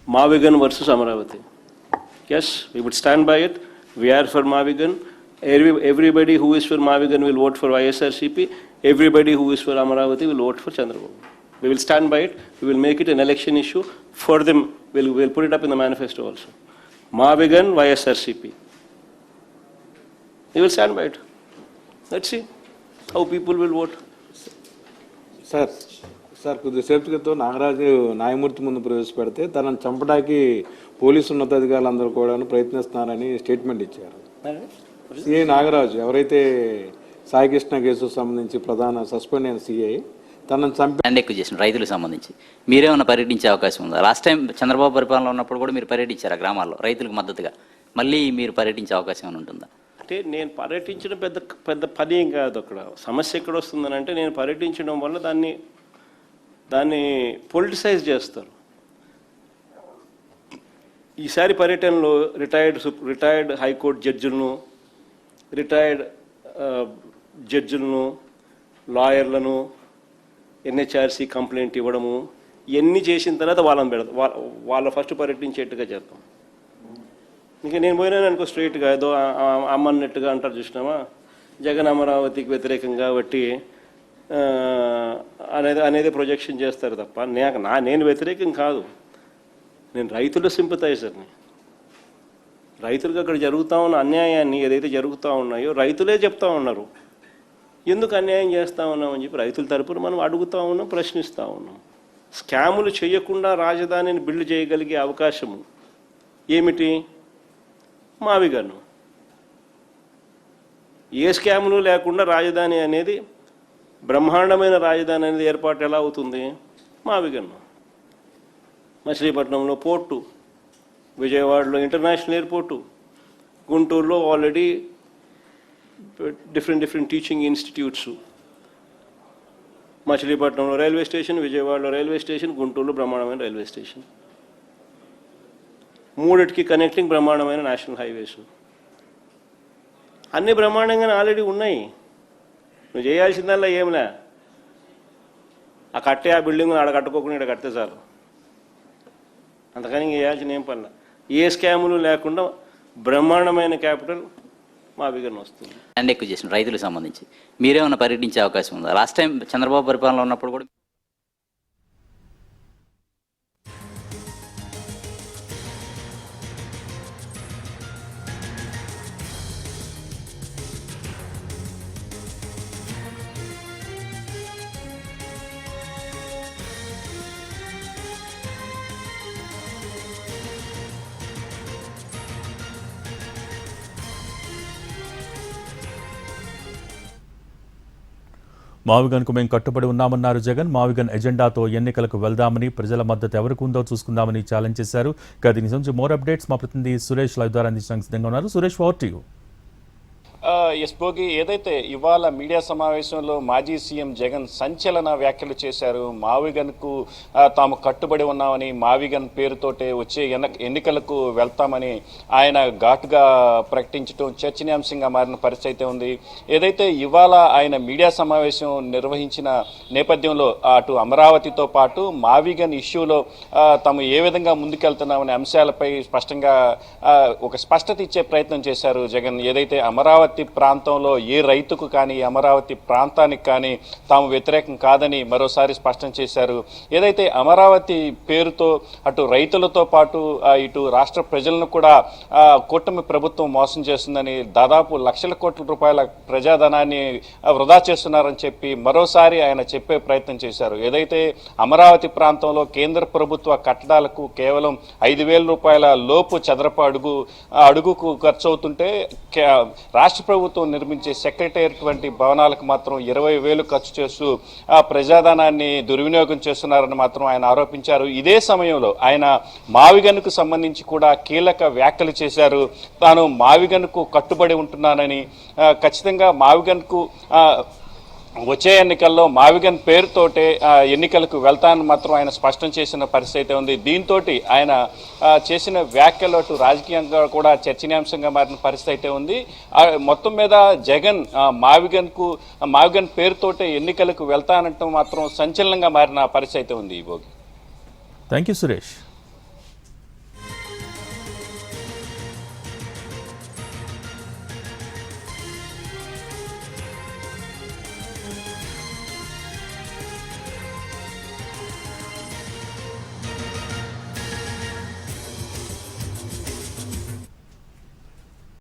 Mavigan versus Amaravati. Yes, we would stand by it. We are for Mavigan. Everybody who is for Mavigan will vote for YSRCP. Everybody who is for Amaravati will vote for Chandrababu. We will stand by it. We will make it an election issue for them. We'll put it up in the manifesto also. Mavigan, YSRCP. We will stand by it. Let's see how people will vote. Sir కొద్దిసేపు క్రితం నాగరాజు న్యాయమూర్తి ముందు ప్రవేశపెడితే తనను చంపడానికి police ఉన్నతాధికారులందరూ కూడా ప్రయత్నిస్తున్నారని statement ఇచ్చారు. CI Nagaraju ఎవరైతే సాయికృష్ణ కేసుకు సంబంధించి ప్రధాన సస్పెండ్ అయిన సిఐ తనను చంపి ఎక్కువ చేసిన రైతులకు సంబంధించి మీరేమన్నా పర్యటించే అవకాశం ఉందా? లాస్ట్ టైం చంద్రబాబు పరిపాలన ఉన్నప్పుడు కూడా మీరు పర్యటించారు ఆ గ్రామాల్లో రైతులకు మద్దతుగా. మళ్ళీ మీరు పర్యటించే అవకాశం ఏమైనా ఉంటుందా? అంటే నేను పర్యటించడం పెద్ద పని ఏం కాదు. అక్కడ సమస్య ఎక్కడ వస్తుందని అంటే నేను పర్యటించడం వల్ల దాన్ని పొలిటిసైజ్ చేస్తారు. ఈసారి పర్యటనలో రిటైర్డ్ హైకోర్టు జడ్జిలను లాయర్లను ఎన్హెచ్ఆర్సీ కంప్లైంట్ ఇవ్వడము ఇవన్నీ చేసిన తర్వాత వాళ్ళ ఫస్ట్ పర్యటించేట్టుగా చేద్దాం. ఇంకా నేను పోయినాను అనుకో స్ట్రైట్గా ఏదో అమ్మన్నట్టుగా అంటారు చూసినామా, జగన్ అమరావతికి వ్యతిరేకంగా బట్టి అనేది ప్రొజెక్షన్ చేస్తారు తప్ప నేను వ్యతిరేకం కాదు. నేను రైతుల సింపథైజర్ని. రైతులకు అక్కడ జరుగుతూ ఉన్న అన్యాయాన్ని ఏదైతే జరుగుతూ ఉన్నాయో రైతులే చెప్తా ఉన్నారు. ఎందుకు అన్యాయం చేస్తూ ఉన్నామని చెప్పి రైతుల తరపున మనం అడుగుతూ ఉన్నాం, ప్రశ్నిస్తూ ఉన్నాం. స్కాములు చేయకుండా రాజధానిని బిల్డ్ చేయగలిగే అవకాశము ఏమిటి? మావిగన్ను. ఏ స్కాములు లేకుండా రాజధాని అనేది బ్రహ్మాండమైన రాజధాని అనేది ఏర్పాటు ఎలా అవుతుంది? మావిగన్ను. మచిలీపట్నంలో పోర్టు, విజయవాడలో ఇంటర్నేషనల్ ఎయిర్పోర్టు, గుంటూరులో ఆల్రెడీ డిఫరెంట్ టీచింగ్ ఇన్స్టిట్యూట్స్, మచిలీపట్నంలో రైల్వే స్టేషన్, విజయవాడలో రైల్వే స్టేషన్, గుంటూరులో బ్రహ్మాండమైన రైల్వే స్టేషన్, మూడిటికి కనెక్టింగ్ బ్రహ్మాండమైన నేషనల్ హైవేస్. అన్ని బ్రహ్మాండంగానే ఆల్రెడీ ఉన్నాయి. నువ్వు చేయాల్సిందల్లా ఏంలే, ఆ బిల్డింగ్ ఆడ కట్టుకోకుండా ఇక్కడ కడితే చాలు. అంతకని చేయాల్సిన ఏం పనిలా. ఏ స్కాములు లేకుండా బ్రహ్మాండమైన క్యాపిటల్ మావిగన్ వస్తుంది. ఎక్కువ చేసిన రైతులకు సంబంధించి మీరేమన్నా పర్యటించే అవకాశం ఉందా? లాస్ట్ టైం చంద్రబాబు పరిపాలన ఉన్నప్పుడు కూడా మావిగన్కు మేము కట్టుబడి ఉన్నామన్నారు జగన్. మావిగన్ ఎజెండాతో ఎన్నికలకు వెళ్దామని, ప్రజల మద్దతు ఎవరికి ఉందో చూసుకుందామని ఛాలెంజ్ చేశారు. ఇక దీని నుంచి మోర్ అప్డేట్స్ మా ప్రతినిధి సురేష్ లైవ్ ద్వారా అందించడానికి సిద్ధంగా ఉన్నారు. Suresh, over to you. Yes Bhogi, ఏదైతే ఇవాళ మీడియా సమావేశంలో మాజీ సీఎం జగన్ సంచలన వ్యాఖ్యలు చేశారు. మావిగన్కు తాము కట్టుబడి ఉన్నామని, మావిగన్ పేరుతోటే వచ్చే ఎన్నికలకు వెళ్తామని ఆయన ఘాటుగా ప్రకటించడం చర్చనీయాంశంగా మారిన పరిస్థితి అయితే ఉంది. ఏదైతే ఇవాళ ఆయన మీడియా సమావేశం నిర్వహించిన నేపథ్యంలో అటు అమరావతితో పాటు మావిగన్ ఇష్యూలో తాము ఏ విధంగా ముందుకెళ్తున్నామనే అంశాలపై స్పష్టంగా ఒక స్పష్టత ఇచ్చే ప్రయత్నం చేశారు జగన్. ఏదైతే అమరావతి ప్రాంతంలో ఏ రైతుకు కానీ, అమరావతి ప్రాంతానికి కానీ తాము వ్యతిరేకం కాదని మరోసారి స్పష్టం చేశారు. ఏదైతే అమరావతి పేరుతో అటు రైతులతో పాటు ఇటు రాష్ట్ర ప్రజలను కూడా కూటమి ప్రభుత్వం మోసం చేస్తుందని, దాదాపు లక్షల కోట్ల రూపాయల ప్రజాధనాన్ని వృధా చేస్తున్నారని చెప్పి మరోసారి ఆయన చెప్పే ప్రయత్నం చేశారు. ఏదైతే అమరావతి ప్రాంతంలో కేంద్ర ప్రభుత్వ కట్టడాలకు కేవలం 5,000 రూపాయల లోపు చదరపు అడుగుకు ఖర్చు అవుతుంటే రాష్ట్ర ప్రభుత్వం నిర్మించే సెక్రటేరియట్ వంటి భవనాలకు మాత్రం 20,000 ఖర్చు చేస్తూ ప్రజాధనాన్ని దుర్వినియోగం చేస్తున్నారని మాత్రం ఆయన ఆరోపించారు. ఇదే సమయంలో ఆయన మావిగన్కు సంబంధించి కూడా కీలక వ్యాఖ్యలు చేశారు. తాను మావిగన్కు కట్టుబడి ఉంటున్నానని, ఖచ్చితంగా మావిగన్కు వచ్చే ఎన్నికల్లో మావిగన్ పేరుతోటే ఎన్నికలకు వెళ్తానని మాత్రం ఆయన స్పష్టం చేసిన పరిస్థితి ఉంది. దీంతో ఆయన చేసిన వ్యాఖ్యలు అటు రాజకీయంగా కూడా చర్చనీయాంశంగా మారిన పరిస్థితి అయితే ఉంది. మొత్తం మీద జగన్ మావిగన్ పేరుతోటే ఎన్నికలకు వెళ్తానంటూ మాత్రం సంచలనంగా మారిన పరిస్థితి ఉంది. Thank you Suresh.